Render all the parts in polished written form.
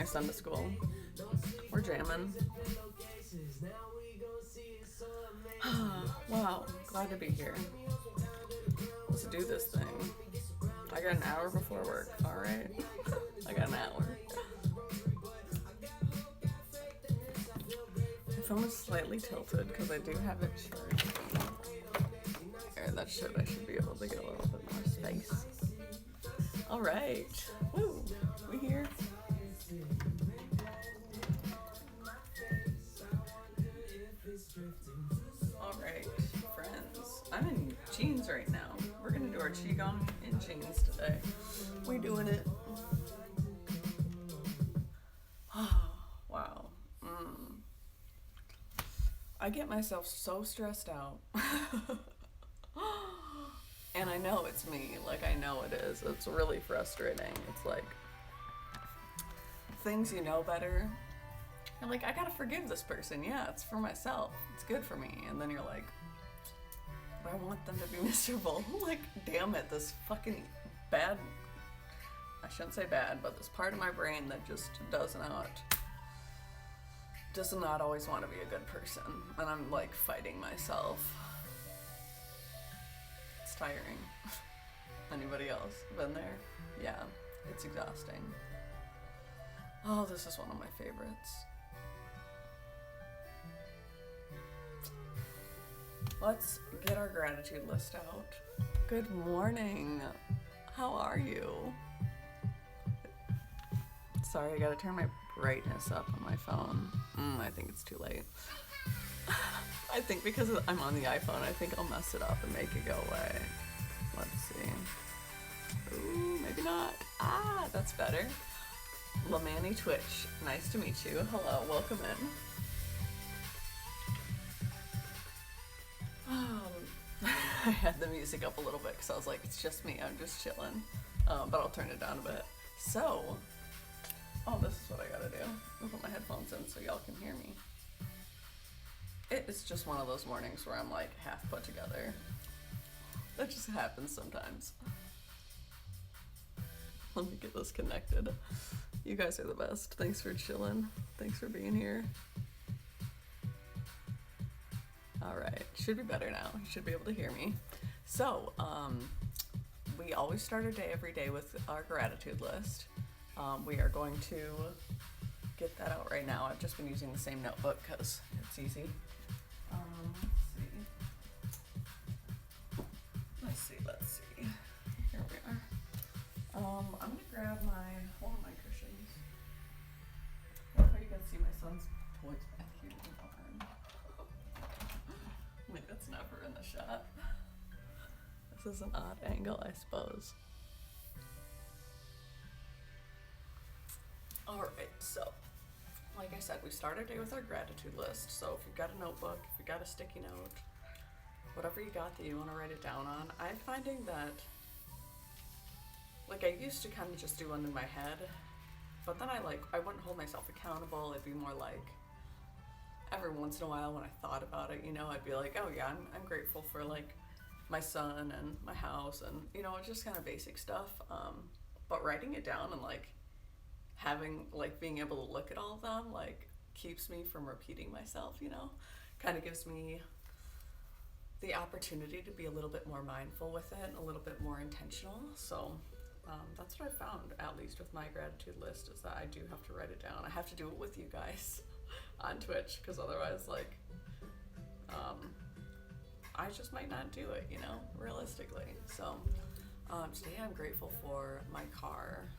my son to school. We're jamming. Wow, glad to be here. Let's do this thing. I got an hour before work. All right. I got an hour. My phone is slightly tilted because I do have it charged. I should be able to get a little bit more space. All right. Woo. We here. All right, friends. I'm in jeans right now. We're gonna do our qigong in jeans today. We doing it. Wow. I get myself so stressed out. And I know it's me. Like, I know it is. It's really frustrating. It's like things you know better. You're like, I gotta forgive this person. Yeah, it's for myself. It's good for me. And then you're like, but I want them to be miserable. Like, damn it, this fucking bad, I shouldn't say bad, but this part of my brain that just does not always want to be a good person. And I'm like fighting myself. It's tiring. Anybody else been there? Yeah, it's exhausting. Oh, this is one of my favorites. Let's get our gratitude list out. Good morning. How are you? Sorry, I gotta turn my brightness up on my phone. I think it's too late. I think because I'm on the iPhone, I think I'll mess it up and make it go away. Let's see. Ooh, maybe not. Ah, that's better. Lamani Twitch, nice to meet you. Hello, welcome in. I had the music up a little bit because I was like, it's just me, I'm just chilling. But I'll turn it down a bit. So, this is what I gotta do. I'll put my headphones in so y'all can hear me. It is just one of those mornings where I'm like half put together. That just happens sometimes. Let me get this connected. You guys are the best. Thanks for chilling. Thanks for being here. All right, should be better now. You should be able to hear me. So, we always start our day every day with our gratitude list. We are going to get that out right now. I've just been using the same notebook because it's easy. Let's see. Here we are. I'm gonna grab one of my cushions. I love how you can see my son's toys back here in the barn. Like, that's never in the shot. This is an odd angle, I suppose. Alright, so, like I said, we start our day with our gratitude list. So if you've got a notebook, if you've got a sticky note, whatever you got that you want to write it down on, I'm finding that, like, I used to kind of just do one in my head, but then I wouldn't hold myself accountable. It'd be more like, every once in a while when I thought about it, I'd be like, oh yeah, I'm grateful for, like, my son and my house and, just kind of basic stuff. But writing it down and, like, having, like, being able to look at all of them, like, keeps me from repeating myself, kind of gives me the opportunity to be a little bit more mindful with it and a little bit more intentional. So that's what I found, at least with my gratitude list, is that I do have to write it down. I have to do it with you guys on Twitch, because otherwise, like, I just might not do it, realistically. So today I'm grateful for my car.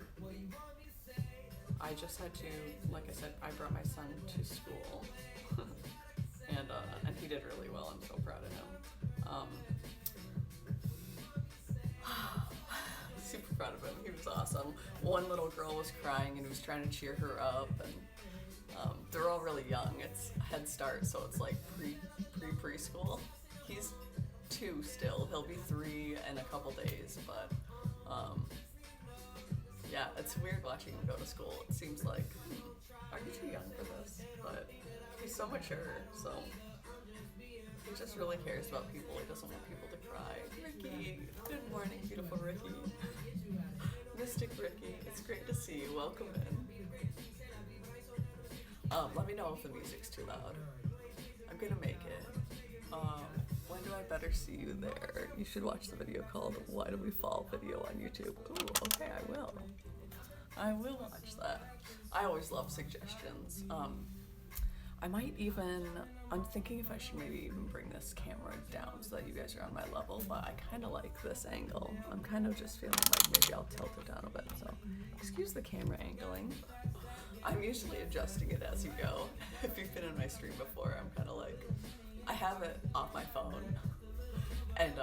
I just had to, like I said, I brought my son to school. And he did really well. I'm so proud of him. Super proud of him. He was awesome. One little girl was crying and he was trying to cheer her up, and they're all really young. It's Head Start, so it's like preschool. He's 2 still. He'll be 3 in a couple days, but yeah, it's weird watching him go to school. It seems like, are you too young for this? But he's so mature, so he just really cares about people. He doesn't want people to cry. Ricky, good morning, beautiful Ricky. Mystic Ricky, it's great to see you. Welcome in. Let me know if the music's too loud. I'm gonna make it. When do I better see you there? You should watch the video called Why Do We Fall video on YouTube. Ooh, okay, I will. I will watch that. I always love suggestions. I might even, I'm thinking if I should maybe even bring this camera down so that you guys are on my level, but I kind of like this angle. I'm kind of just feeling like maybe I'll tilt it down a bit, so excuse the camera angling. I'm usually adjusting it as you go. If you've been in my stream before, I'm kind of like, I have it off my phone, and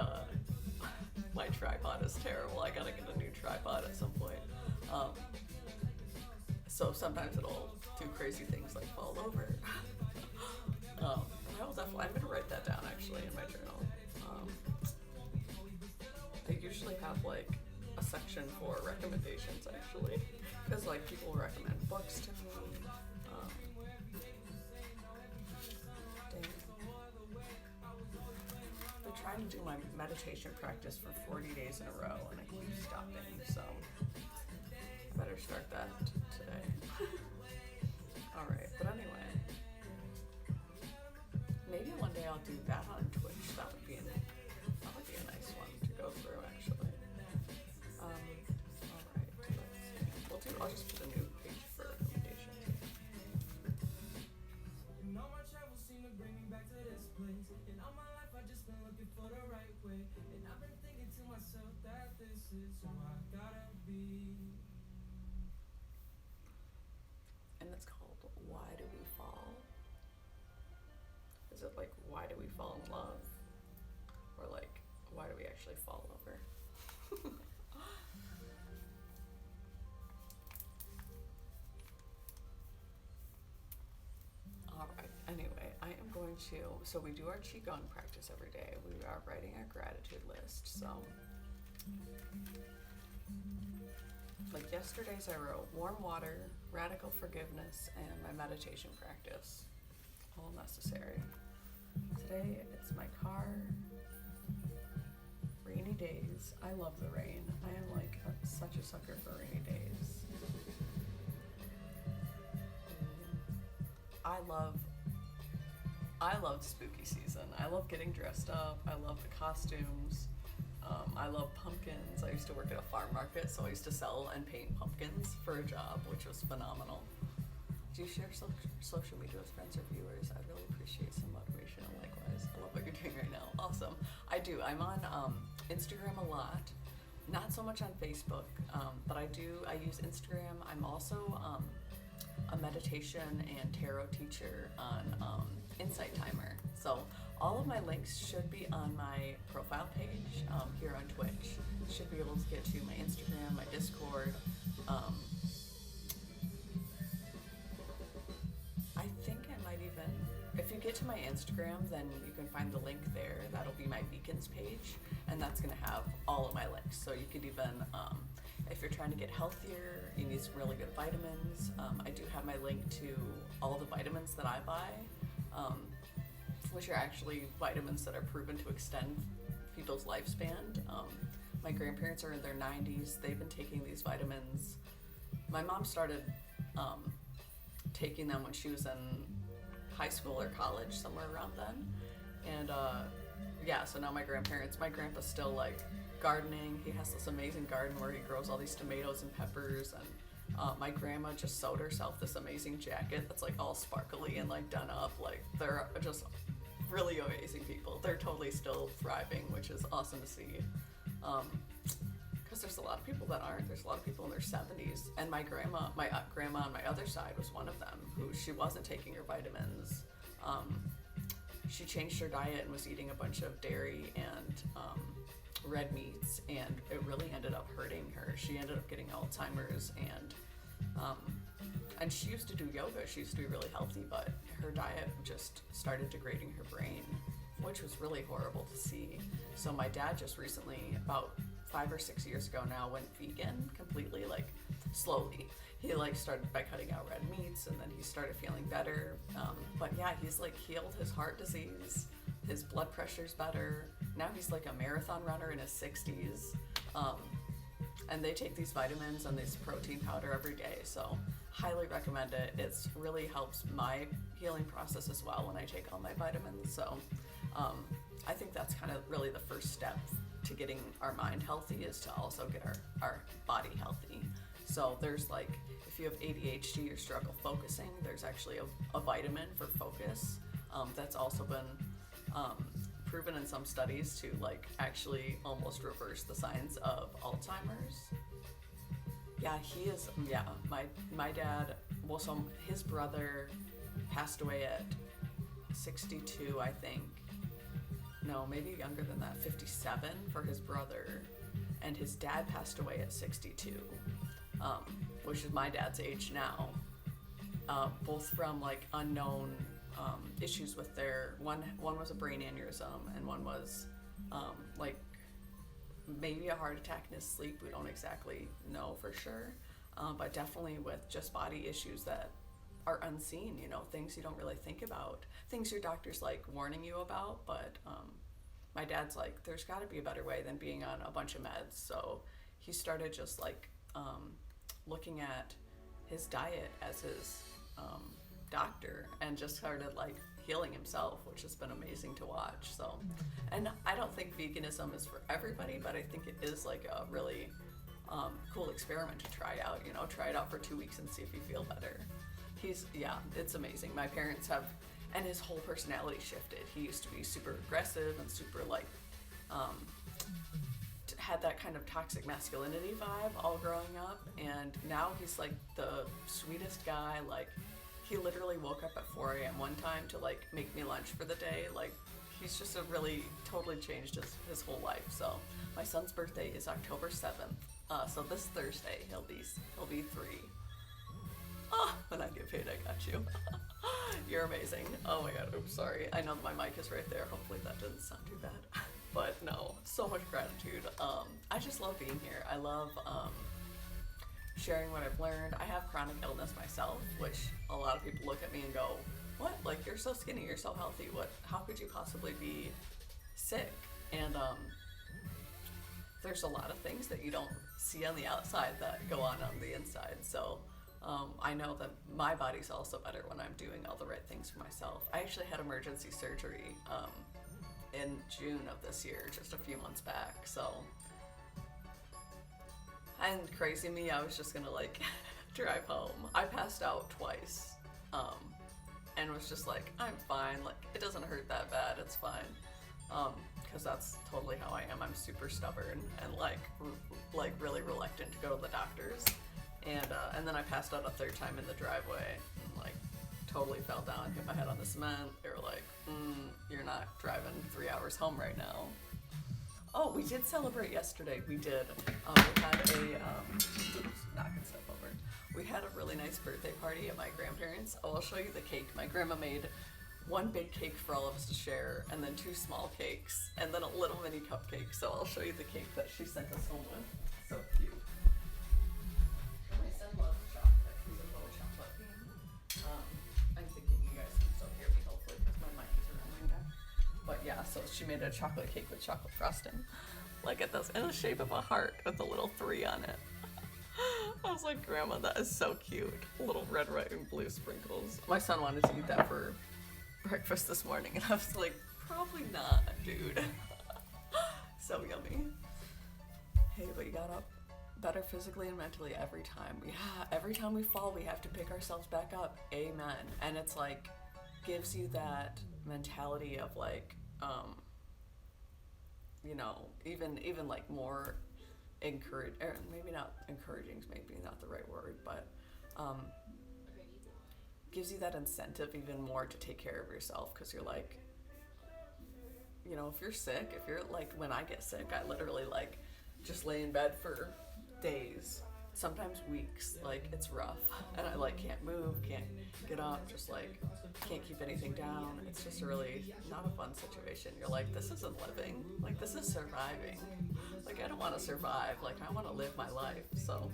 my tripod is terrible. I gotta get a new tripod at some point. So sometimes it'll do crazy things like fall over. I will definitely, I'm gonna write that down actually in my journal. I usually have like a section for recommendations actually, because like people recommend books to me. Dang. I've been trying to do my meditation practice for 40 days in a row and I keep stopping, so I better start that today. Alright, but anyway, maybe one day I'll do that on Twitch. That would be a nice one to go through actually. Alright, let's see. I'll just put a new page for recommendations. And it's called Why Do We Fall? Is it like why do we fall in love? Or like why do we actually fall over? Alright, anyway, I am going to, so we do our Qigong practice every day. We are writing our gratitude list, so like yesterday's I wrote warm water, radical forgiveness, and my meditation practice. All necessary. Today it's my car, rainy days. I love the rain. I am like such a sucker for rainy days. I love spooky season. I love getting dressed up. I love the costumes. I love pumpkins. I used to work at a farm market, so I used to sell and paint pumpkins for a job, which was phenomenal. Do you share social media with friends or viewers? I really appreciate some motivation, and likewise. I love what you're doing right now. Awesome. I do. I'm on Instagram a lot. Not so much on Facebook, but I use Instagram. I'm also a meditation and tarot teacher on Insight Timer. So all of my links should be on my profile page here on Twitch. Should be able to get to my Instagram, my Discord. I think I might even, if you get to my Instagram, then you can find the link there. That'll be my beacons page, and that's gonna have all of my links. So you could even, if you're trying to get healthier, you need some really good vitamins. I do have my link to all the vitamins that I buy, which are actually vitamins that are proven to extend people's lifespan. My grandparents are in their 90s. They've been taking these vitamins. My mom started taking them when she was in high school or college, somewhere around then. And yeah, so now my grandpa's still like gardening. He has this amazing garden where he grows all these tomatoes and peppers, and my grandma just sewed herself this amazing jacket that's like all sparkly and like done up. Like they're just really amazing people. They're totally still thriving, which is awesome to see. Because there's a lot of people that aren't. There's a lot of people in their 70s, and my grandma on my other side was one of them who she wasn't taking her vitamins. She changed her diet and was eating a bunch of dairy and red meats, and it really ended up hurting her. She ended up getting Alzheimer's, and she used to do yoga. She used to be really healthy, but her diet just started degrading her brain, which was really horrible to see. So my dad just recently, about 5 or 6 years ago now, went vegan completely, like slowly. He like started by cutting out red meats, and then he started feeling better. But yeah, he's like healed his heart disease. His blood pressure's better. Now he's like a marathon runner in his 60s. And they take these vitamins and this protein powder every day. So highly recommend it. It's really helps my healing process as well when I take all my vitamins. So I think that's kind of really the first step to getting our mind healthy, is to also get our body healthy. So there's like, if you have ADHD or struggle focusing, there's actually a vitamin for focus that's also been proven in some studies to like actually almost reverse the signs of Alzheimer's. Yeah, he is. Yeah, my dad. Well, so his brother passed away at 62, I think. No, maybe younger than that. 57 for his brother, and his dad passed away at 62, which is my dad's age now. Both from like unknown issues with their one was a brain aneurysm, and one was like maybe a heart attack in his sleep. We don't exactly know for sure, but definitely with just body issues that are unseen, you know, things you don't really think about, things your doctor's like warning you about, but my dad's like, there's got to be a better way than being on a bunch of meds. So he started just like looking at his diet as his doctor, and just started like healing himself, which has been amazing to watch. So, and I don't think veganism is for everybody, but I think it is like a really cool experiment to try out. You know, try it out for 2 weeks and see if you feel better. It's amazing. My parents have, and his whole personality shifted. He used to be super aggressive and super like had that kind of toxic masculinity vibe all growing up, and now he's like the sweetest guy. Like, he literally woke up at 4 a.m. one time to like make me lunch for the day. Like, he's just really totally changed his whole life. So my son's birthday is October 7th. So this Thursday he'll be 3. Oh, when I get paid, I got you. You're amazing. Oh my god, oops, sorry. I know that my mic is right there. Hopefully that doesn't sound too bad. But no, so much gratitude. I just love being here. I love sharing what I've learned. I have chronic illness myself, which a lot of people look at me and go, what? Like, you're so skinny, you're so healthy. How could you possibly be sick? And there's a lot of things that you don't see on the outside that go on the inside. So I know that my body's also better when I'm doing all the right things for myself. I actually had emergency surgery in June of this year, just a few months back. So, and crazy me, I was just gonna like drive home. I passed out twice, and was just like, I'm fine. Like, it doesn't hurt that bad. It's fine. Because that's totally how I am. I'm super stubborn and like really reluctant to go to the doctors. And then I passed out a third time in the driveway, and like totally fell down, hit my head on the cement. They were like, you're not driving 3 hours home right now. Oh, we did celebrate yesterday. We did. We had knocking stuff over. We had a really nice birthday party at my grandparents'. Oh, I'll show you the cake. My grandma made one big cake for all of us to share, and then 2 small cakes, and then a little mini cupcake. So I'll show you the cake that she sent us home with. So cute. My son loves chocolate. He's a little chocolate fiend. I'm thinking you guys can still hear me, hopefully, because my mic is around my neck. But yeah, so she made a chocolate cake with chocolate frosting. Look at this, in the shape of a heart with a little 3 on it. I was like, Grandma, that is so cute. Little red, white, and blue sprinkles. My son wanted to eat that for breakfast this morning, and I was like, probably not, dude. So yummy. Hey, but you got up better physically and mentally every time. Every time we fall, we have to pick ourselves back up. Amen. And it's like, gives you that mentality of like, you know, even like more encourage, or maybe not encouraging is maybe not the right word, but gives you that incentive even more to take care of yourself, because you're like, you know, if you're sick, if you're like, when I get sick, I literally like just lay in bed for days, sometimes weeks. Like, it's rough, and I like can't move, can't get up, just like can't keep anything down. It's just really not a fun situation. You're like, this isn't living, like this is surviving. Like, I don't want to survive, like I want to live my life. So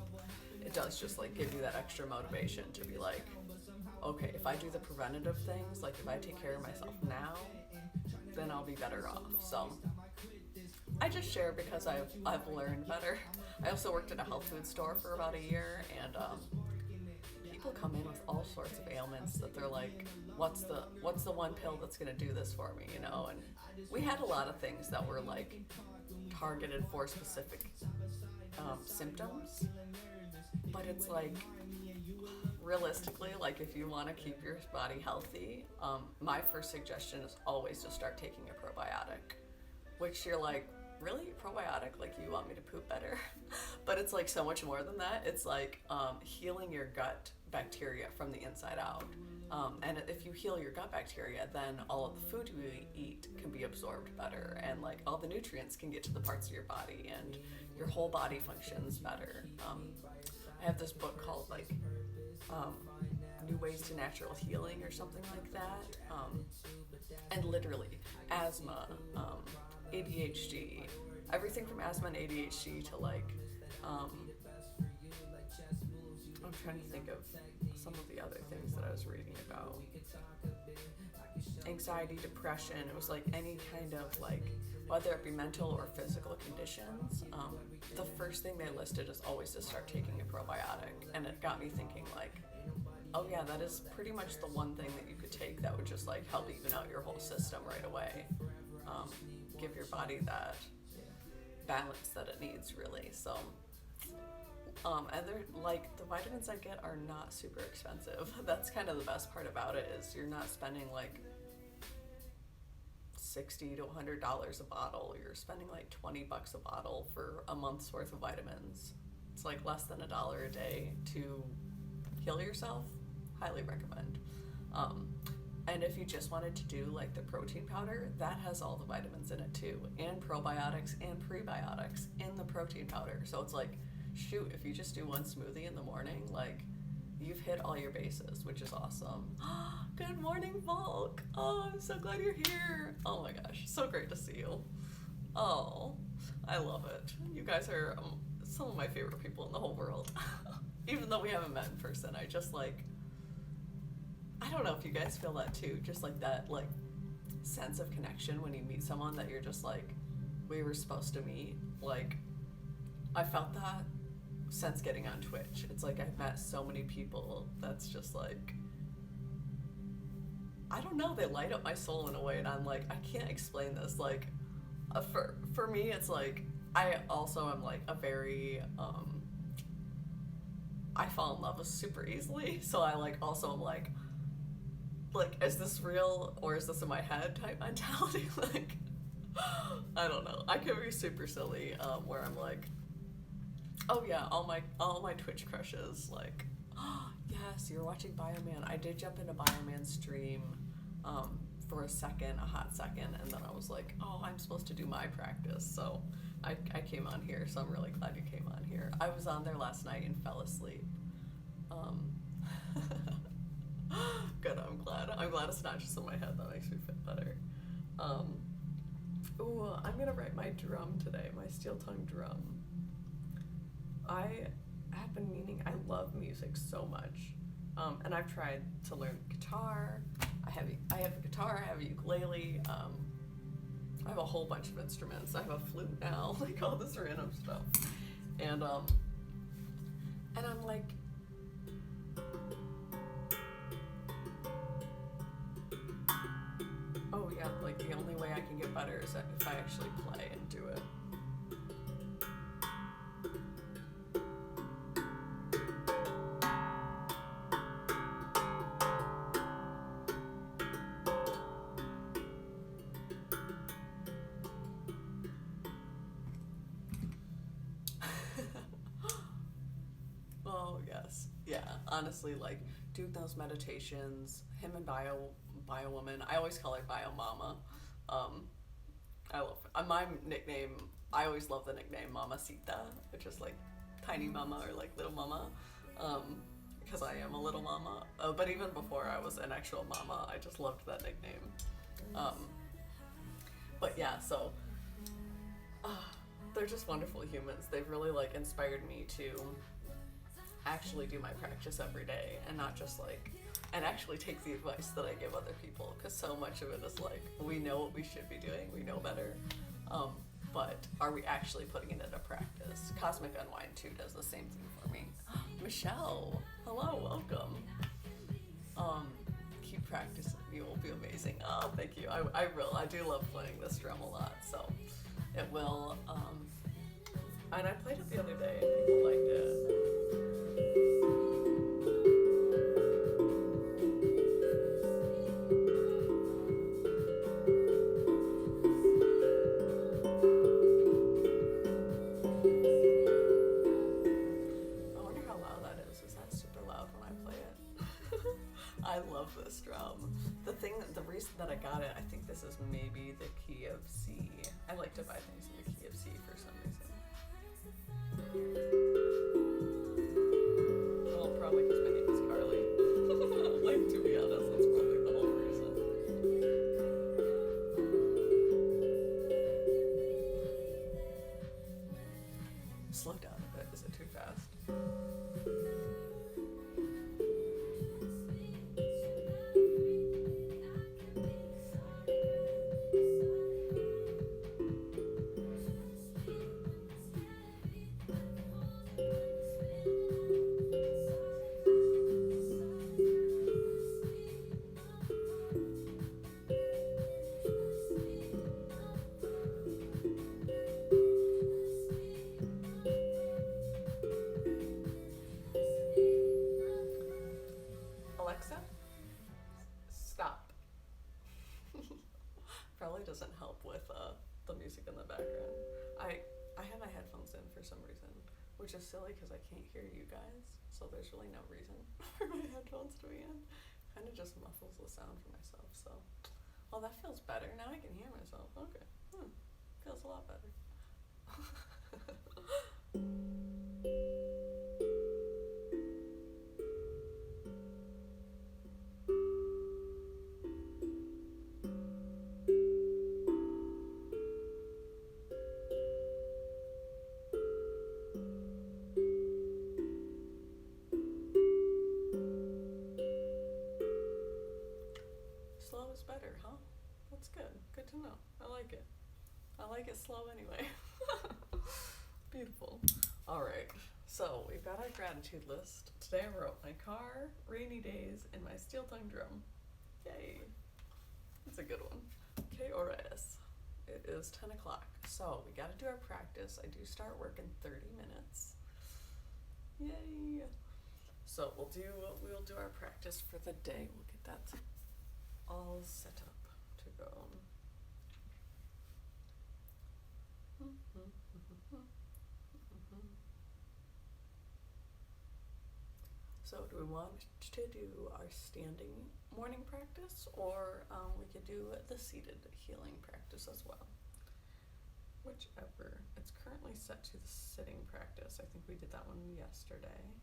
it does just like give you that extra motivation to be like, okay, if I do the preventative things, like if I take care of myself now, then I'll be better off. So I just share because I've learned better. I also worked at a health food store for about a year, and people come in with all sorts of ailments that they're like, what's the one pill that's gonna do this for me, you know? And we had a lot of things that were like targeted for specific symptoms, but it's like realistically, like if you want to keep your body healthy, my first suggestion is always to start taking a probiotic, which you're like, really, probiotic? Like you want me to poop better? But it's like so much more than that. It's like healing your gut bacteria from the inside out. And if you heal your gut bacteria, then all of the food you eat can be absorbed better, and like all the nutrients can get to the parts of your body, and your whole body functions better. I have this book called like New Ways to Natural Healing or something like that. And literally asthma, ADHD, everything from asthma and ADHD to like, I'm trying to think of some of the other things that I was reading about. Anxiety, depression, it was like any kind of like, whether it be mental or physical conditions, the first thing they listed is always to start taking a probiotic. And it got me thinking like, oh yeah, that is pretty much the one thing that you could take that would just like help even out your whole system right away. Give your body that balance that it needs, really. So, and they're like, the vitamins I get are not super expensive. That's kind of the best part about it, is you're not spending like $60 to $100 a bottle. You're spending like $20 a bottle for a month's worth of vitamins. It's like less than $1 a day to heal yourself. Highly recommend. And if you just wanted to do like the protein powder, that has all the vitamins in it too, and probiotics and prebiotics in the protein powder. So it's like, shoot, if you just do one smoothie in the morning, like you've hit all your bases, which is awesome. Good morning, Volk. Oh, I'm so glad you're here. Oh my gosh, so great to see you. Oh, I love it. You guys are some of my favorite people in the whole world. Even though we haven't met in person, I just like, I don't know if you guys feel that too, just like that like sense of connection when you meet someone that you're just like, we were supposed to meet. Like, I felt that since getting on Twitch. It's like I've met so many people that's just like, I don't know, they light up my soul in a way, and I'm like, I can't explain this. Like, for me, it's like, I also am like a very, I fall in love with super easily, so I like also am like, is this real or is this in my head type mentality? Like, I don't know. I could be super silly, where I'm like, oh yeah, all my Twitch crushes, like, oh, yes, you're watching Bioman. I did jump into Bioman's stream for a hot second, and then I was like, oh, I'm supposed to do my practice, so I came on here, so I'm really glad you came on here. I was on there last night and fell asleep. Good, I'm glad it's not just in my head. That makes me feel better. Ooh, I'm gonna write my drum today, my steel tongue drum. I have been meaning, I love music so much. And I've tried to learn guitar. I have a guitar, I have a ukulele, I have a whole bunch of instruments. I have a flute now, like all this random stuff. And I'm like, oh yeah, like the only way I can get better is if I actually play and do it. Oh yes, yeah. Honestly, like doing those meditations, him and Bio Woman. I always call her Bio Mama. I love my nickname. I always love the nickname Mamacita, which is like tiny mama or like little mama, because I am a little mama. But even before I was an actual mama, I just loved that nickname. But yeah, so they're just wonderful humans. They've really like inspired me to actually do my practice every day, and not just like, and actually take the advice that I give other people, because so much of it is like, we know what we should be doing, we know better. but are we actually putting it into practice? Cosmic Unwind 2 does the same thing for me. Michelle, hello, welcome. Keep practicing, you will be amazing. Oh, thank you. I do love playing this drum a lot, so it will, and I played it the other day and people liked it. I wonder how loud that is. Is that super loud when I play it? I love this drum. The reason that I got it, I think this is maybe the key of C. I like to buy things in the key of C for some reason. Well, probably because my name is Carly. Like, to be honest, that's probably the whole reason. Slow down a bit. Is it too fast? Alexa, stop. Probably doesn't help with the music in the background. I have my headphones in for some reason, which is silly because I can't hear you guys, so there's really no reason for my headphones to be in. Kind of just muffles the sound for myself, so. Well, that feels better. Now I can hear myself. Okay. Feels a lot better. Slow is better, huh? That's good. Good to know. I like it. I like it slow anyway. Beautiful. Alright, so we've got our gratitude list. Today I wrote my car, rainy days, and my steel tongue drum. Yay. That's a good one. Okay, alright. It is 10 o'clock. So we gotta do our practice. I do start work in 30 minutes. Yay. So we'll do our practice for the day. We'll get that all set up to go. So do we want to do our standing morning practice, or we could do the seated healing practice as well? Whichever. It's currently set to the sitting practice. I think we did that one yesterday.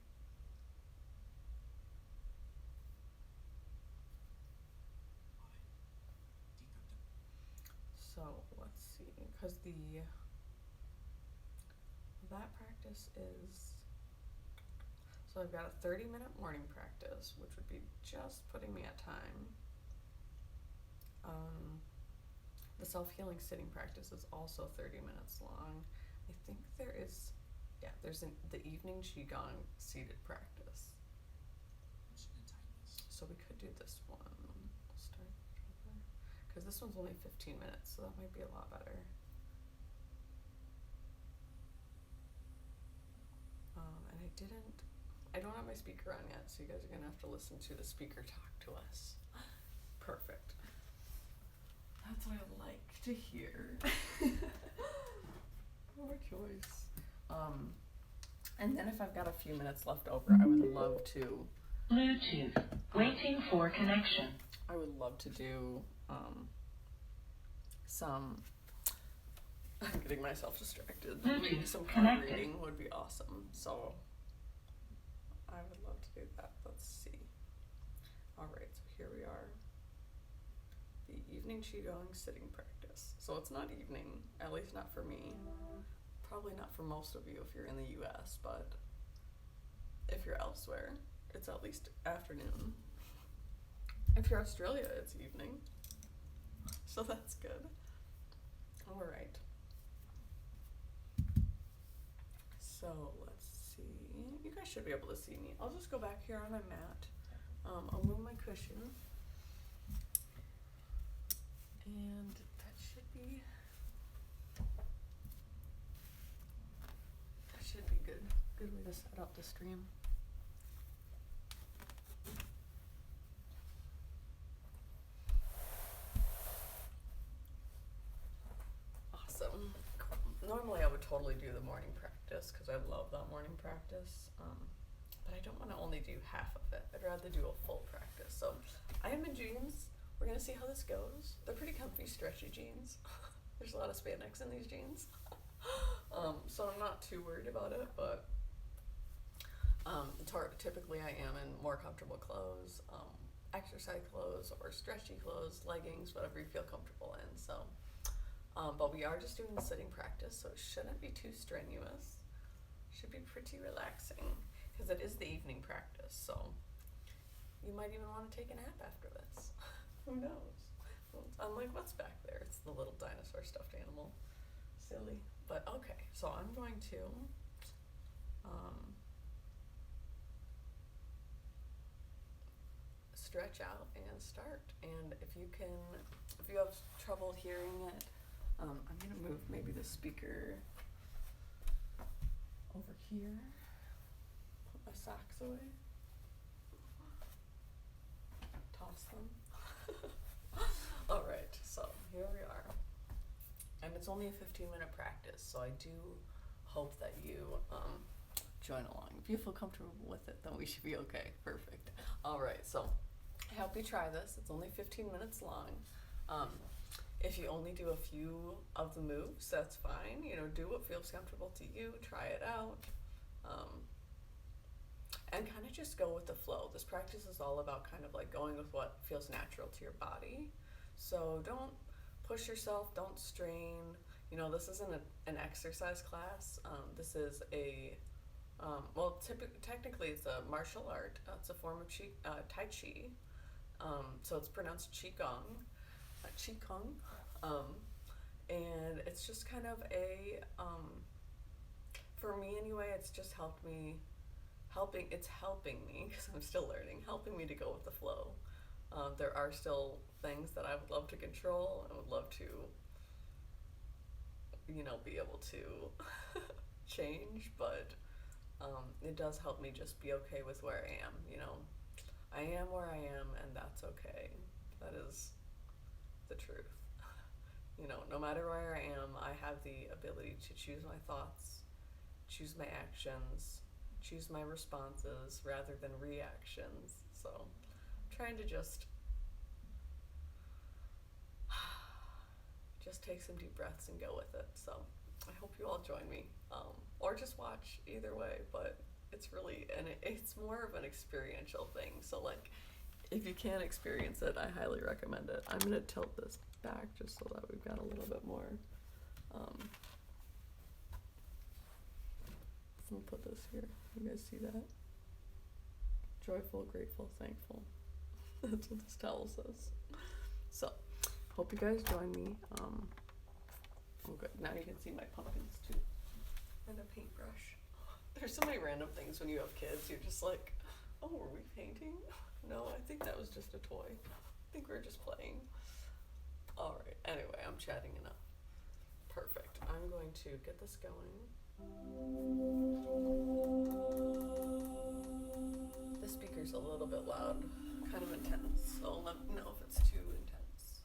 So let's see, because that practice is, so I've got a 30-minute morning practice, which would be just putting me at time. The self-healing sitting practice is also 30 minutes long. I think there's the evening Qigong seated practice. So we could do this one. We'll start over, because this one's only 15 minutes, so that might be a lot better. And I don't have my speaker on yet, so you guys are gonna have to listen to the speaker talk to us. Perfect. That's what I like to hear. More choice. And then if I've got a few minutes left over, I would love to. Bluetooth. Waiting for connection. I would love to do some. I'm getting myself distracted. Maybe some card reading would be awesome. So I would love to do that. Let's see. All right, so here we are. The evening Qigong sitting practice. So it's not evening, at least not for me. Probably not for most of you if you're in the US, but if you're elsewhere, it's at least afternoon. If you're Australia, it's evening. So that's good. All right. So let's see. You guys should be able to see me. I'll just go back here on my mat. I'll move my cushion. And that should be good. Good way to set up the stream. Awesome. Normally I would totally do the morning practice because I love that morning practice. But I don't want to only do half of it. I'd rather do a full practice. So I am in jeans. We're going to see how this goes. They're pretty comfy, stretchy jeans. There's a lot of spandex in these jeans. So I'm not too worried about it, but typically I am in more comfortable clothes, exercise clothes or stretchy clothes, leggings, whatever you feel comfortable in. So, but we are just doing the sitting practice, so it shouldn't be too strenuous. Should be pretty relaxing because it is the evening practice. So you might even want to take a nap after this. Who knows? I'm like, what's back there? It's the little dinosaur stuffed animal. Silly. But okay, so I'm going to stretch out and start. And if you have trouble hearing it, I'm gonna move maybe the speaker over here. Put my socks away. Toss them. All right, so here we are. And it's only a 15-minute practice, so I do hope that you join along. If you feel comfortable with it, then we should be okay. Perfect. All right, so I hope you try this. It's only 15 minutes long. If you only do a few of the moves, that's fine. You know, do what feels comfortable to you. Try it out. And kind of just go with the flow. This practice is all about kind of like going with what feels natural to your body. So don't push yourself, don't strain. You know, this isn't an exercise class. This is technically it's a martial art. It's a form of Tai Chi. So it's pronounced Qigong. And it's just kind of for me anyway, it's just helping me, because I'm still learning, helping me to go with the flow. There are still things that I would love to control and would love to, be able to change, but it does help me just be okay with where I am, I am where I am, and that's okay. That is the truth. No matter where I am, I have the ability to choose my thoughts, choose my actions, choose my responses rather than reactions. So I'm trying to just take some deep breaths and go with it. So I hope you all join me, or just watch, either way, but it's more of an experiential thing. So like, if you can't experience it, I highly recommend it. I'm gonna tilt this back just so that we've got a little bit more. I'll put this here. You guys see that? Joyful, grateful, thankful. That's what this towel says. So, hope you guys join me. Oh good, now you can see my pumpkins too. And a paintbrush. There's so many random things when you have kids, you're just like, oh, were we painting? No, I think that was just a toy. I think we're just playing. Alright, anyway, I'm chatting enough. Perfect. I'm going to get this going. The speaker's a little bit loud, kind of intense, so let me know if it's too intense.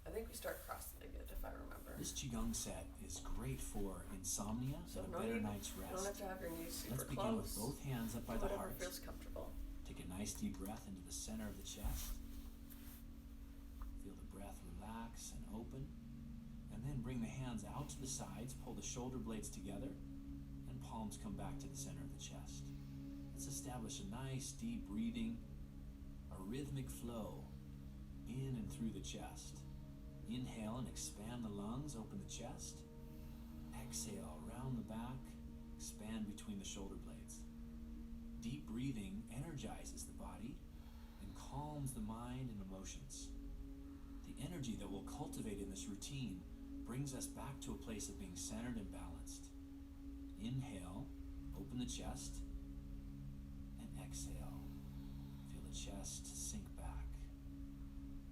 I think we start cross-legged, if I remember. This Qigong set is great for insomnia and a better night's rest. You don't have to have your knees super Let's close. begin with both hands up by the heart. Whatever feels comfortable. Take a nice deep breath into the center of the chest. Feel the breath relax and open. And then bring the hands out to the sides, pull the shoulder blades together, and palms come back to the center of the chest. Let's establish a nice deep breathing, a rhythmic flow in and through the chest. Inhale and expand the lungs, open the chest. Exhale, round the back, expand between the shoulder blades. Deep breathing energizes the body and calms the mind and emotions. The energy that we'll cultivate in this routine brings us back to a place of being centered and balanced. inhale, open the chest, and exhale. Feel the chest sink back.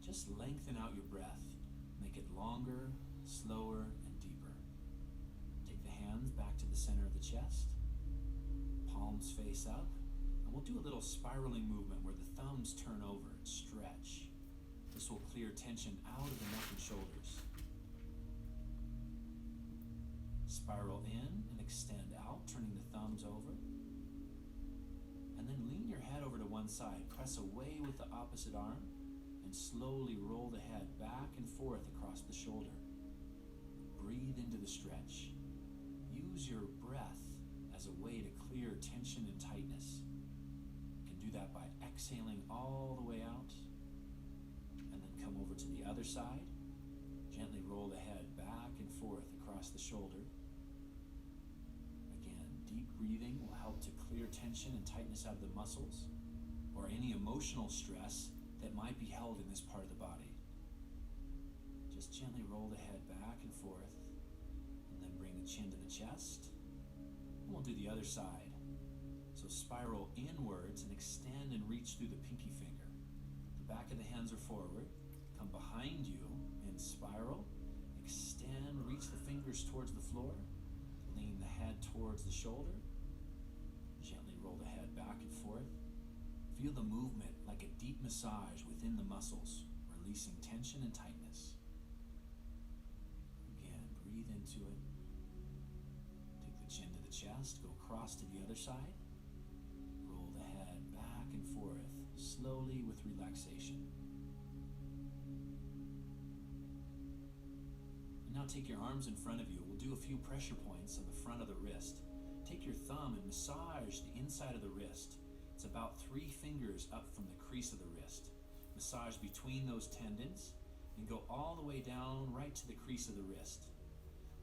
Just lengthen out your breath. Make it longer, slower, and deeper. Take the hands back to the center of the chest. Palms face up. And we'll do a little spiraling movement where the thumbs turn over and stretch. This will clear tension out of the neck and shoulders. Spiral in and extend out, turning the thumbs over. And then lean your head over to one side. Press away with the opposite arm and slowly roll the head back and forth across the shoulder. Breathe into the stretch. Use your breath as a way to clear tension and tightness. You can do that by exhaling all the way out and then come over to the other side. Gently roll the head back and forth across the shoulder. Again, deep breathing will help to clear tension and tightness out of the muscles or any emotional stress that might be held in this part of the body. Just gently roll the head back and forth and then bring the chin to the chest. And we'll do the other side. So spiral inwards and extend and reach through the pinky finger. The back of the hands are forward. Come behind you and spiral. Extend, reach the fingers towards the floor. Lean the head towards the shoulder. Gently roll the head back and forth. Feel the movement like a deep massage within the muscles, releasing tension and tightness. Again, breathe into it. Take the chin to the chest, go across to the other side. Roll the head back and forth, slowly with relaxation. And now take your arms in front of you. We'll do a few pressure points on the front of the wrist. Take your thumb and massage the inside of the wrist. It's about 3 fingers up from the crease of the wrist. Massage between those tendons and go all the way down right to the crease of the wrist.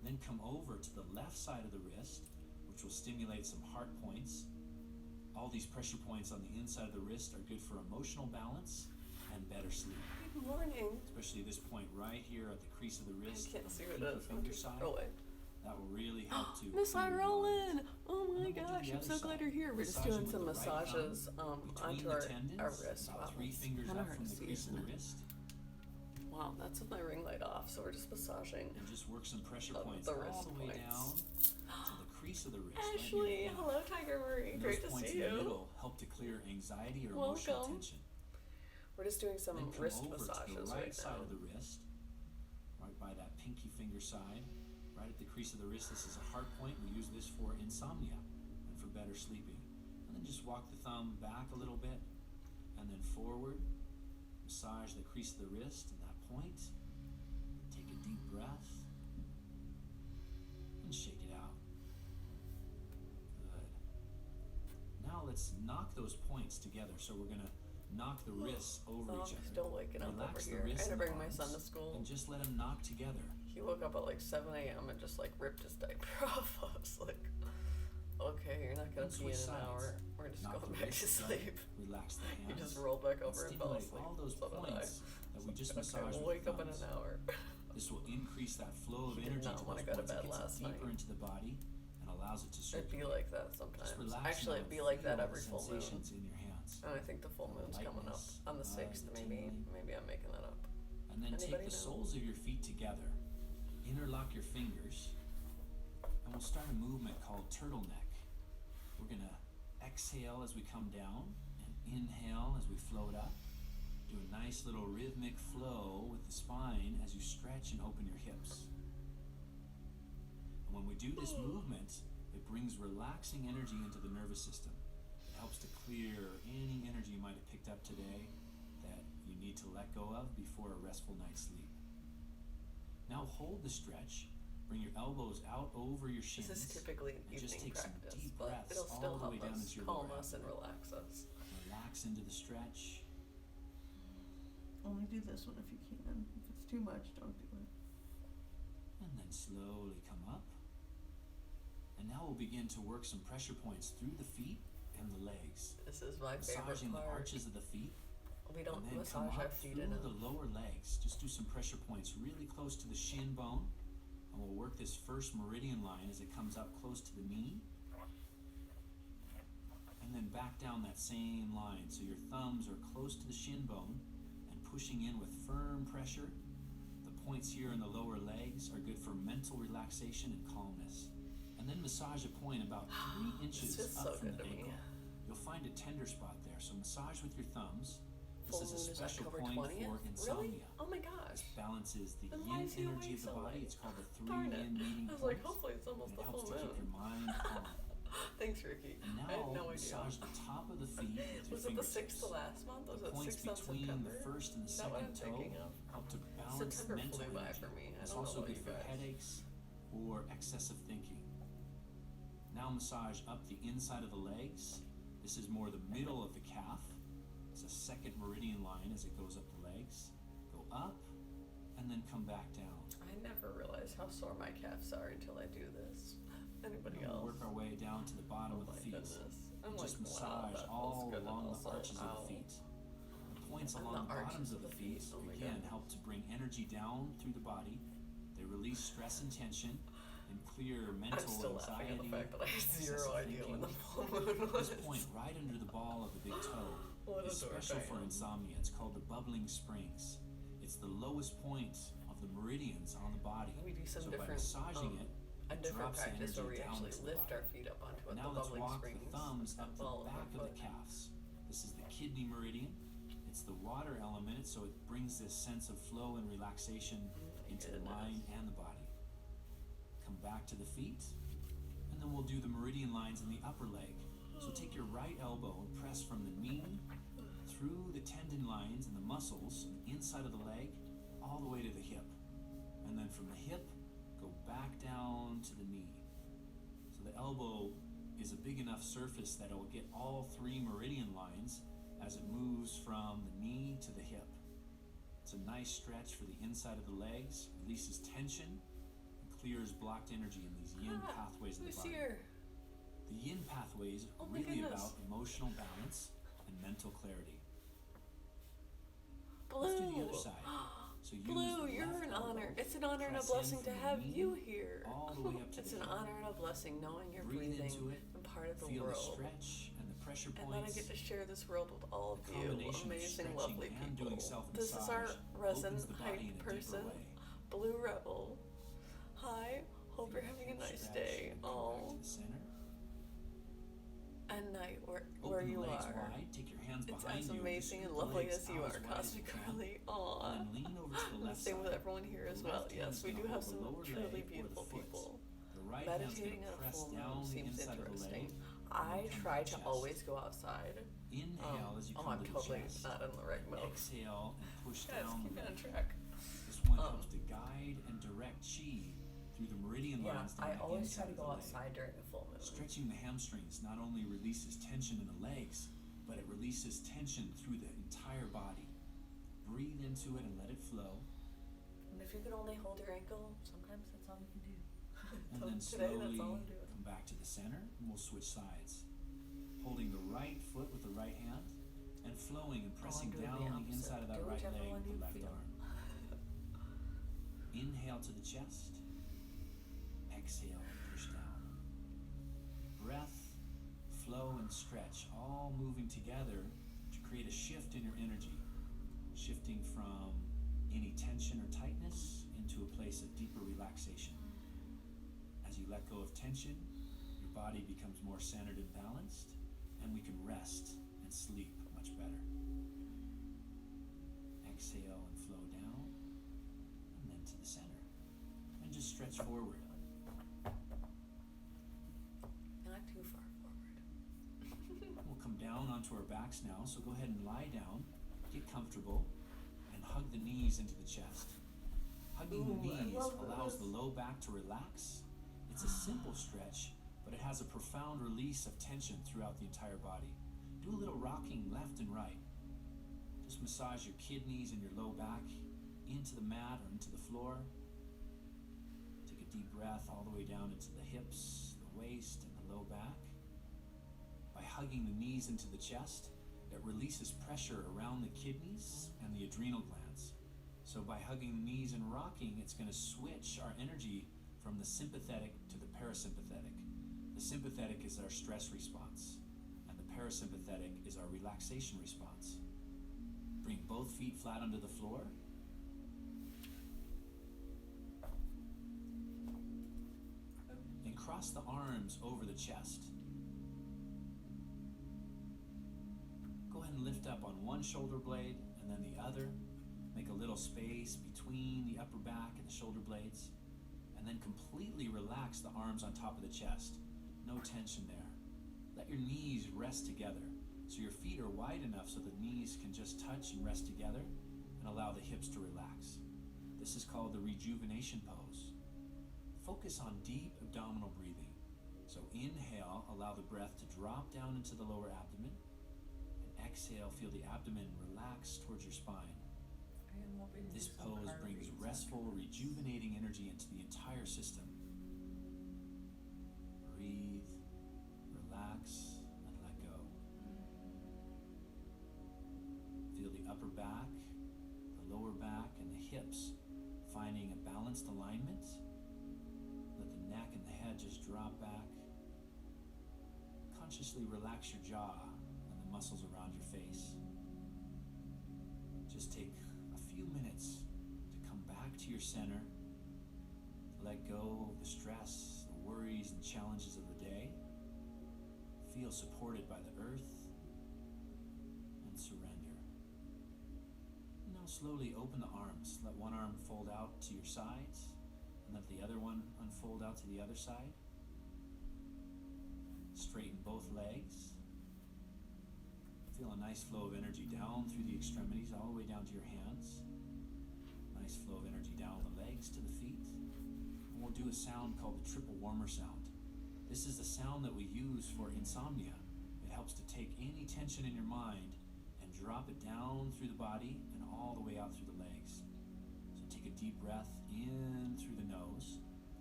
Then come over to the left side of the wrist, which will stimulate some heart points. All these pressure points on the inside of the wrist are good for emotional balance and better sleep. Good morning. Especially this point right here at the crease of the wrist. I can't on see the what it pinky is. finger side. Rolling. That will really help to Miss clear your Roland! mind. Oh my And then we'll do gosh, the I'm other so glad side. you're here. We're just Massaging doing with some the right massages thumb onto between the our tendons, wrist. about Wow, 3 it's fingers kinda up hard from to the see, crease of isn't the it? wrist. Wow, that's with my ring light off, so we're just massaging. And just work some pressure The points wrist all the way points. down to the crease of the wrist. Ashley, right near the thumb. hello Tiger Marie, And great those to points see in the you. middle help to clear anxiety or emotional Welcome. tension. We're just doing some Then come wrist over to the massages right right side now. of the wrist, right by that pinky finger side, right at the crease of the wrist. This is a heart point. We use this for insomnia and for better sleeping. And then just walk the thumb back a little bit and then forward. Massage the crease of the wrist and that point. Take a deep breath and shake it out. Good. Now let's knock those points together. So we're going to knock the wrists over Oh, each I'm other. still waking up over Relax the here. I wrists had to and bring my arms son to school. and just let them knock together. He woke up at like 7 a.m. and just like ripped his diaper off. I was like, okay, you're not gonna And pee in switch an sides. hour. We're just Knock going the back to wrists together. sleep. Relax the He hands. just rolled back and over and fell stimulate asleep. all those So did I. points that we just Okay, massaged we'll with wake the up in thumbs. an hour. This will increase that flow of He did energy not to wanna those go to points. bed It gets last it deeper night. into the body and allows it to It'd be circulate. like that Just sometimes. relax Actually, now it'd and be like that feel every the full moon. sensations in your hands. And I think the full The moon's coming up lightness, on the 6th, the maybe. tingling. Maybe I'm making that up. And then take Anybody the know? soles of your feet together. Interlock your fingers. And we'll start a movement called turtleneck. We're going to exhale as we come down and inhale as we float up. Do a nice little rhythmic flow with the spine as you stretch and open your hips. And when we do this movement, it brings relaxing energy into the nervous system. It helps to clear any energy you might have picked up today that you need to let go of before a restful night's sleep. Now hold the stretch. Bring your elbows out over your shins. This is typically an and just evening take some practice, deep but breaths it'll still all the way help down us into your calm lower us and abdomen. relax us. Relax into the stretch. Only do this one if you can. If it's too much, don't do it. And then slowly come up. And now we'll begin to work some pressure points through the feet and the legs. This is my favorite Massaging the part. arches of the feet. We don't And then come massage our up feet through enough. the lower legs. Just do some pressure points really close to the shin bone. And And we'll work this first meridian line as it comes up close to the knee. And then back down that same line. So your thumbs are close to the shin bone and pushing in with firm pressure. The points here in the lower legs are good for mental relaxation and calmness. And then massage a point about 3 inches This is up so from good the to me. ankle. You'll find a tender spot there, so massage with your thumbs. This Full is a moon is special October point 20th? for insomnia. Really? Oh my gosh. This balances the Then why yin is he energy away of the so body. late? It's called the 3 Darn it. yin meeting I was points. like, hopefully it's almost And the it helps full to keep your moon. mind calm. Thanks, Ricky. And I had now no idea. massage the top of the feet with your Was it the 6th fingertips. to last month? Was The it points 6th on between September? the first and the Is that what second I'm toe thinking of? help to balance September mental flew by energy. for me. I It's don't know also about good you for guys. headaches or excessive thinking. Now massage up the inside of the legs. This is more the middle of the calf. It's a second meridian line as it goes up the legs. Go up and then come back down. I never realized how sore my calves are until I do this. Anybody And we'll else? work our way down to the bottom Oh of the my feet. goodness. I'm And like, just wow, massage that feels all good and along also, the arches of ow. the feet. The points And along the the arches bottoms of of the the feet, feet. Oh my again, goodness. help to bring energy down through the body. They release stress and tension and clear mental I'm still laughing at the anxiety. fact that I had zero excessive idea when the thinking. full moon was. This point right under the ball of the big toe What a is dork special I for am. insomnia. It's called the bubbling springs. It's the lowest point of the meridians on the body. We do some So by different, massaging it, a it different drops the practice where energy we down actually into the lift body. our feet up onto it, Now the let's bubbling walk springs. the thumbs up the ball back my of the foot. calves. This is the kidney meridian. It's the water element, so it brings this sense of flow and relaxation my into the goodness. mind and the body. Come back to the feet, and then we'll do the meridian lines in the upper leg. So take your right elbow and press from the knee through the tendon lines and the muscles on the inside of the leg all the way to the hip. And then from the hip, go back down to the knee. So the elbow is a big enough surface that it will get all 3 meridian lines as it moves from the knee to the hip. It's a nice stretch for the inside of the legs, releases tension, and clears blocked energy in these yin pathways of the Who's body. here? The yin pathways Oh are my really goodness. about emotional balance and mental clarity. Blue. Let's do the other side. So use Blue, the you're left an elbow, honor. It's an honor and a press in blessing to from the have knee you here. all the way up to It's the an hip. honor and a blessing knowing you're Breathe breathing into it, and part of the feel the world. stretch and the pressure And then I points. get to share this world with all of The you, combination of amazing, stretching lovely and people. doing self-massage This is our resin opens the body hype in a deeper person, way. Blue Rebel. Hi, hope you're having a Hip nice stretch, day. and come back Oh, to the center. and night where Open you the legs are. wide. Take your hands It's behind as you. amazing and Scoop the lovely legs as you out are, as wide as Cosmic you can. Curly. Aw. And then lean over to the left Same side. with everyone here as The well. left hand's Yes, we gonna do have hold the some lower truly leg or the beautiful foot. people. The right Meditating hand's on a gonna press full down moon the seems inside of the leg. interesting. and I then come try the to chest. always go outside. Inhale as you Oh, come I'm to the totally chest. not in the right mode. Exhale and push Guys, down keep the me on leg. track. This one Um, helps to guide and direct chi through the meridian Yeah, lines down I the always try inside to of the go leg. outside during a full moon. Stretching the hamstrings not only releases tension in the legs, but it releases tension through the entire body. Breathe into it and let it flow. And if you could only hold your ankle, sometimes that's all you can do. And So then today, slowly that's all I'm doing. come back to the center and we'll switch sides. Holding the right foot with the right hand and flowing and pressing doing the down the opposite. inside of that Do right whichever leg one with the you left feel. arm. Inhale to the chest. Exhale and push down. Breath, flow, and stretch all moving together to create a shift in your energy. Shifting from any tension or tightness into a place of deeper relaxation. As you let go of tension, your body becomes more centered and balanced, and we can rest and sleep much better. Exhale and flow down, and then to the center. And just stretch forward. Not too far forward. We'll come down onto our backs now, so go ahead and lie down, get comfortable, and hug the knees into the chest. Hugging the Ooh, I knees love allows this. the low back to relax. It's a simple stretch, but it has a profound release of tension throughout the entire body. Do a little rocking left and right. Just massage your kidneys and your low back into the mat or into the floor. Take a deep breath all the way down into the hips, the waist, and the low back. By hugging the knees into the chest, it releases pressure around the kidneys and the adrenal glands. So by hugging the knees and rocking, it's going to switch our energy from the sympathetic to the parasympathetic. The sympathetic is our stress response, and the parasympathetic is our relaxation response. Bring both feet flat onto the floor. And cross the arms over the chest. Go ahead and lift up on one shoulder blade and then the other. Make a little space between the upper back and the shoulder blades. And then completely relax the arms on top of the chest. No tension there. Let your knees rest together. So your feet are wide enough so the knees can just touch and rest together and allow the hips to relax. This is called the rejuvenation pose. Focus on deep abdominal breathing. So inhale, allow the breath to drop down into the lower abdomen. And exhale, feel the abdomen relax towards your spine. This pose brings restful, rejuvenating energy into the entire system. Breathe, relax, and let go. Feel the upper back, the lower back, and the hips finding a balanced alignment. Let the neck and the head just drop back. Consciously relax your jaw and the muscles around your face. Just take a few minutes to come back to your center. Let go of the stress, the worries, and challenges of the day. Feel supported by the earth and surrender. Now slowly open the arms. Let one arm fold out to your sides and let the other one unfold out to the other side. Straighten both legs. Feel a nice flow of energy down through the extremities all the way down to your hands. Nice flow of energy down the legs to the feet. And we'll do a sound called the triple warmer sound. This is the sound that we use for insomnia. It helps to take any tension in your mind and drop it down through the body and all the way out through the legs. So take a deep breath in through the nose.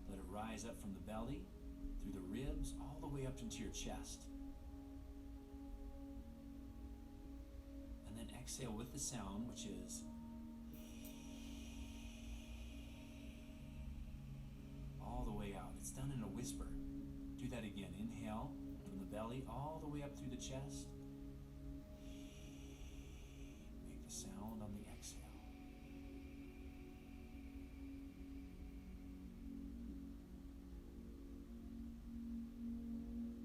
Let it rise up from the belly, through the ribs, all the way up into your chest. And then exhale with the sound, which is all the way out. It's done in a whisper. Do that again. Inhale from the belly all the way up through the chest. Make the sound on the exhale.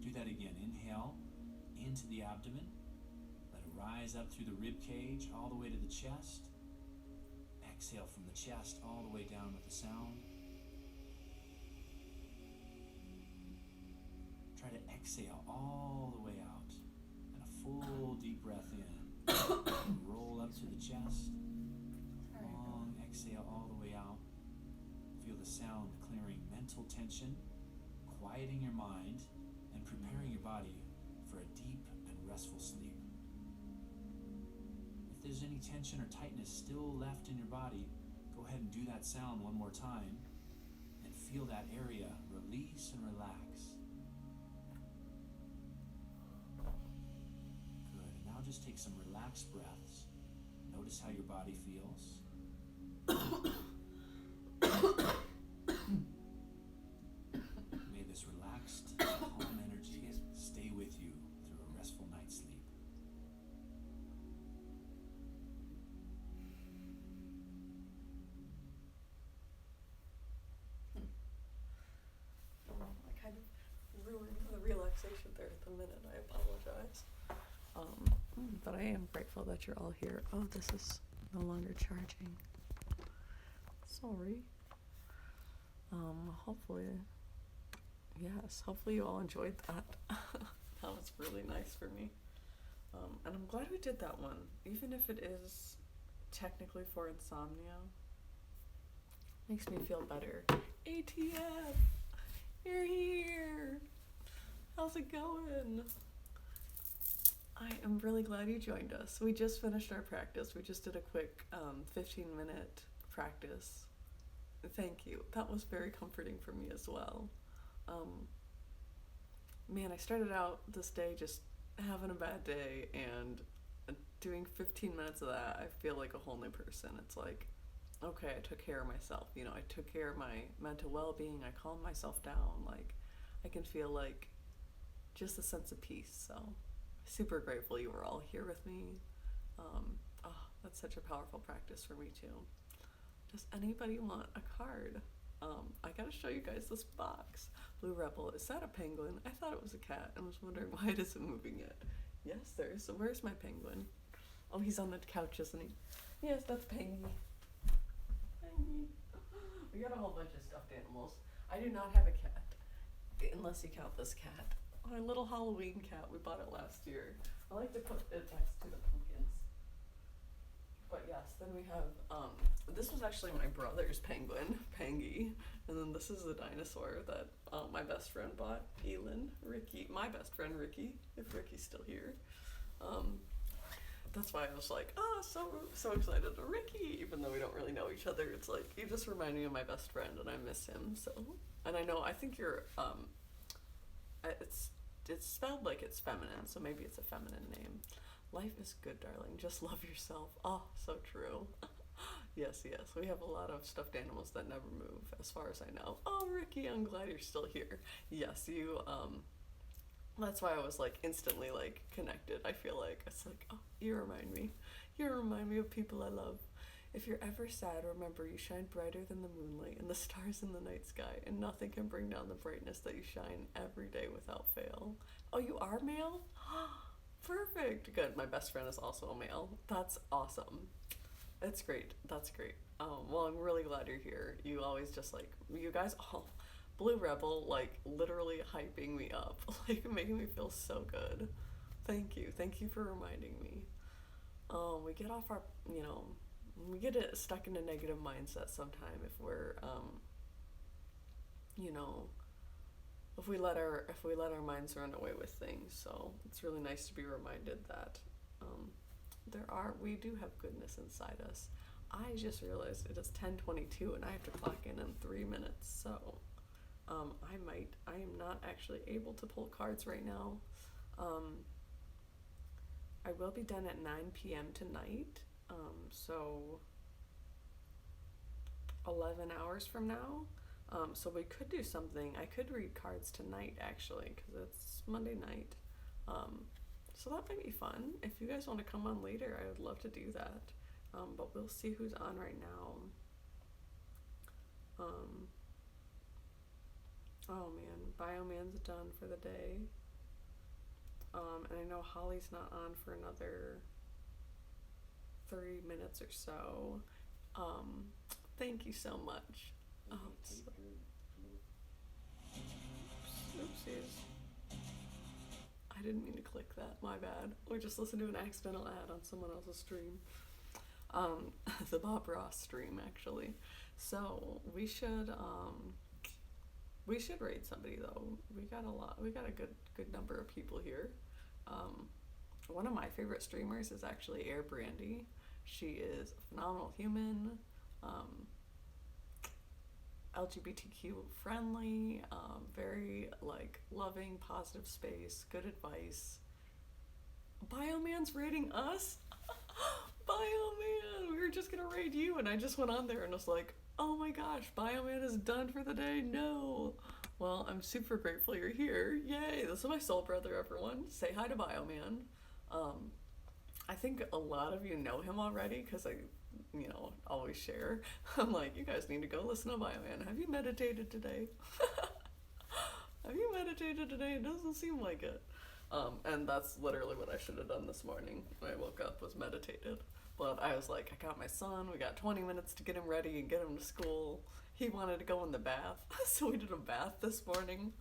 Do that again. Inhale into the abdomen. Let it rise up through the rib cage all the way to the chest. Exhale from the chest all the way down with the sound. Try to exhale all the way out. And a full deep breath in. Roll up to the chest. Long exhale all the way out. Feel the sound clearing mental tension, quieting your mind, and preparing your body for a deep and restful sleep. If there's any tension or tightness still left in your body, go ahead and do that sound one more time and feel that area release and relax. Good. And now just take some relaxed breaths. Notice how your body feels. May this relaxed, calm energy stay with you through a restful night's sleep. I kind of ruined the relaxation there at the minute. I apologize. But I am grateful that you're all here. Oh, this is no longer charging. Sorry. Hopefully you all enjoyed that. That was really nice for me. And I'm glad we did that one, even if it is technically for insomnia. Makes me feel better. ATF, you're here. How's it going? I am really glad you joined us. We just finished our practice. We just did a quick 15-minute practice. Thank you. That was very comforting for me as well. Man, I started out this day just having a bad day, and doing 15 minutes of that, I feel like a whole new person. It's like okay, I took care of myself. You know, I took care of my mental well-being. I calmed myself down. Like, I can feel like just a sense of peace. So, super grateful you were all here with me. Oh, that's such a powerful practice for me too. Does anybody want a card? I gotta show you guys this box. Blue Rebel, is that a penguin? I thought it was a cat and was wondering why it isn't moving yet. Yes, there's. Where's my penguin? Oh, he's on the couch, isn't he? Yes, that's Pengy. Pengy. We got a whole bunch of stuffed animals. I do not have a cat, unless you count this cat. Our little Halloween cat. We bought it last year. I like to put it next to the pumpkins. But yes, then we have, this was actually my brother's penguin, Pengy, and then this is the dinosaur that my best friend bought, Elin, Ricky, my best friend Ricky, if Ricky's still here. That's why I was like, oh, so excited, Ricky, even though we don't really know each other. It's like, you just remind me of my best friend, and I miss him, so. And I think you're, it's spelled like it's feminine, so maybe it's a feminine name. Life is good, darling. Just love yourself. Oh, so true. Yes. We have a lot of stuffed animals that never move, as far as I know. Oh, Ricky, I'm glad you're still here. Yes, you, that's why I was like instantly like connected. I feel like it's like, oh, you remind me. You remind me of people I love. If you're ever sad, remember you shine brighter than the moonlight and the stars in the night sky, and nothing can bring down the brightness that you shine every day without fail. Oh, you are male? Perfect. Good. My best friend is also a male. That's awesome. That's great. That's great. Well, I'm really glad you're here. You always just like, you guys all, Blue Rebel, like literally hyping me up, like making me feel so good. Thank you. Thank you for reminding me. We get off our, we get it stuck in a negative mindset sometime if we're, if we let our minds run away with things. So it's really nice to be reminded that we do have goodness inside us. I just realized it is 10:22 and I have to clock in 3 minutes. So I am not actually able to pull cards right now. I will be done at 9 p.m. tonight. So 11 hours from now. So we could do something. I could read cards tonight, actually, because it's Monday night. So that might be fun. If you guys want to come on later, I would love to do that. But we'll see who's on right now. Oh man, Bioman's done for the day. And I know Holly's not on for another 30 minutes or so. Thank you so much. Oopsies. I didn't mean to click that, my bad. Or just listen to an accidental ad on someone else's stream. The Bob Ross stream, actually. So we should raid somebody though. We got a good number of people here. One of my favorite streamers is actually Air Brandy. She is a phenomenal human. LGBTQ friendly, very like loving, positive space, good advice. Bioman's raiding us? Bioman, we were just gonna raid you, and I just went on there and was like, oh my gosh, Bioman is done for the day. No. Well, I'm super grateful you're here. Yay, this is my soul brother, everyone. Say hi to Bioman. I think a lot of you know him already because I always share. I'm like, you guys need to go listen to Bioman. Have you meditated today? Have you meditated today? It doesn't seem like it. And that's literally what I should have done this morning when I woke up, was meditated. But I was like, I got my son, we got 20 minutes to get him ready and get him to school. He wanted to go in the bath, so we did a bath this morning.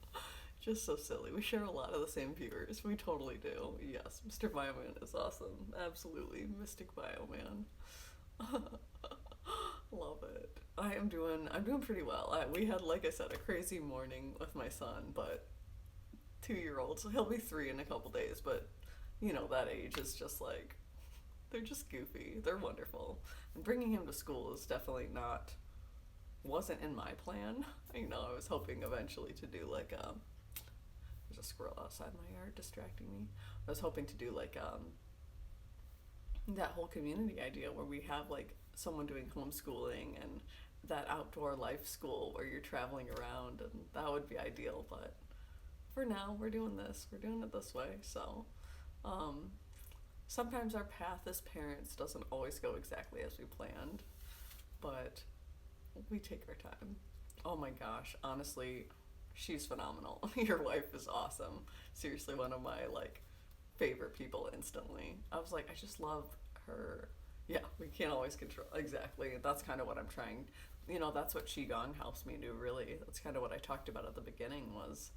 Just so silly. We share a lot of the same viewers. We totally do. Yes, Mr. Bioman is awesome. Absolutely. Mystic Bioman. Love it. I'm doing pretty well. We had, like I said, a crazy morning with my son, but 2-year-old, so he'll be 3 in a couple days, but that age is just like, they're just goofy. They're wonderful. And bringing him to school is definitely wasn't in my plan. I was hoping eventually to do like there's a squirrel outside my yard distracting me. I was hoping to do like that whole community idea where we have like someone doing homeschooling and that outdoor life school where you're traveling around, and that would be ideal. But for now, we're doing this. We're doing it this way. So um, sometimes our path as parents doesn't always go exactly as we planned, but we take our time. Oh my gosh, honestly, she's phenomenal. Your wife is awesome. Seriously, one of my like favorite people instantly. I was like, I just love her. Yeah, we can't always control. Exactly. That's kind of what I'm trying. You know, that's what Qigong helps me do, really. That's kind of what I talked about at the beginning was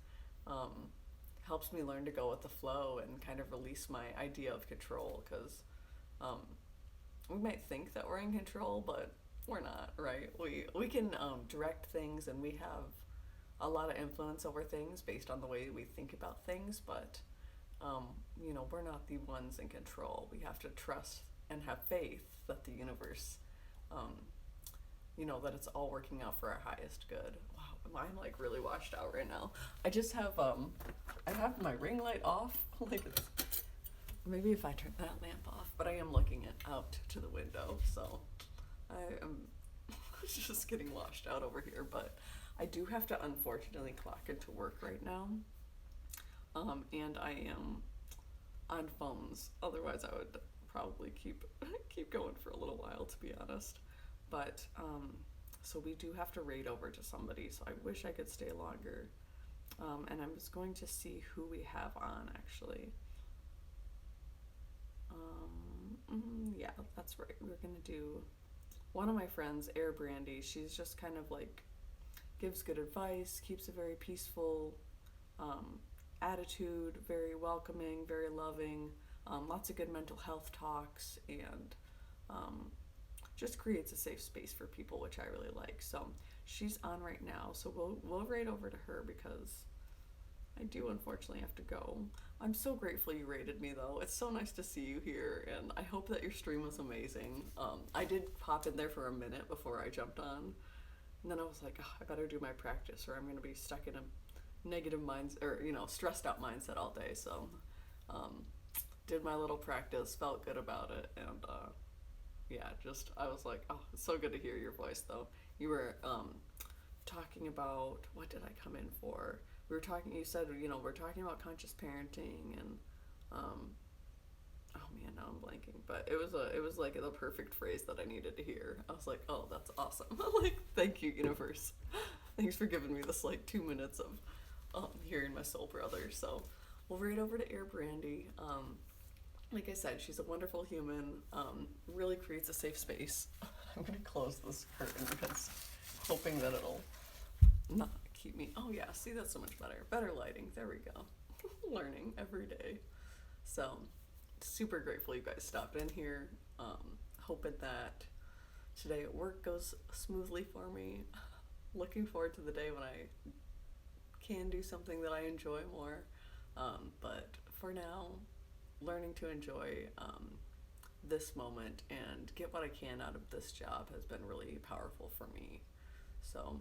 um, helps me learn to go with the flow and kind of release my idea of control because um, we might think that we're in control, but we're not, right? We can direct things and we have a lot of influence over things based on the way we think about things, but um, you know, we're not the ones in control. We have to trust and have faith that the universe, um, you know, that it's all working out for our highest good. Wow, I'm like really washed out right now. I just have I have my ring light off. Like it's, maybe if I turn that lamp off, but I am looking it out to the window, so I am just getting washed out over here. But I do have to unfortunately clock into work right now. And I am on phones. Otherwise, I would probably keep going for a little while, to be honest. But so we do have to raid over to somebody. So I wish I could stay longer. And I'm just going to see who we have on actually. Yeah, that's right. We're gonna do one of my friends, Air Brandy. She's just kind of like gives good advice, keeps a very peaceful um, attitude, very welcoming, very loving, lots of good mental health talks, and just creates a safe space for people, which I really like. So she's on right now, so we'll raid over to her because I do unfortunately have to go. I'm so grateful you rated me though. It's so nice to see you here, and I hope that your stream was amazing. I did pop in there for a minute before I jumped on, and then I was like, oh, I better do my practice or I'm gonna be stuck in a negative minds or stressed out mindset all day. So did my little practice, felt good about it, and yeah, just I was like, oh, it's so good to hear your voice though. You were talking about, what did I come in for? We were talking, you said, we're talking about conscious parenting, and oh man, now I'm blanking, but it was like the perfect phrase that I needed to hear. I was like, oh, that's awesome. Like, thank you, universe. Thanks for giving me this like 2 minutes of hearing my soul brother. So we'll raid over to Air Brandy. Like I said, she's a wonderful human. Really creates a safe space. I'm gonna close this curtain because hoping that it'll not keep me. Oh yeah, see, that's so much better. Better lighting. There we go. Learning every day. So super grateful you guys stopped in here. Hoping that today at work goes smoothly for me. Looking forward to the day when I can do something that I enjoy more. But for now, learning to enjoy this moment and get what I can out of this job has been really powerful for me. So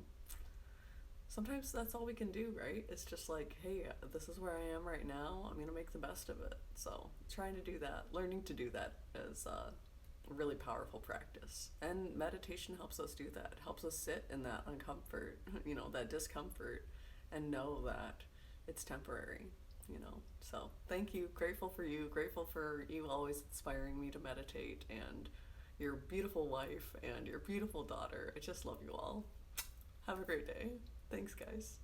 sometimes that's all we can do, right? It's just like, hey, this is where I am right now. I'm gonna make the best of it. So trying to do that, learning to do that is a really powerful practice. And meditation helps us do that. It helps us sit in that uncomfort, that discomfort, and know that it's temporary. So thank you. Grateful for you. Grateful for you always inspiring me to meditate, and your beautiful wife and your beautiful daughter. I just love you all. Have a great day. Thanks, guys.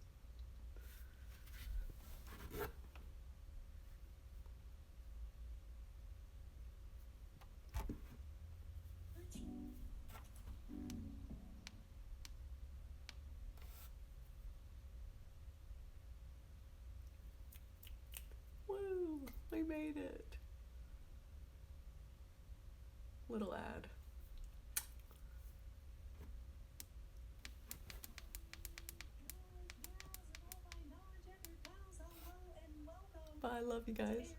Woo! We made it. Little ad. Bye, love you guys.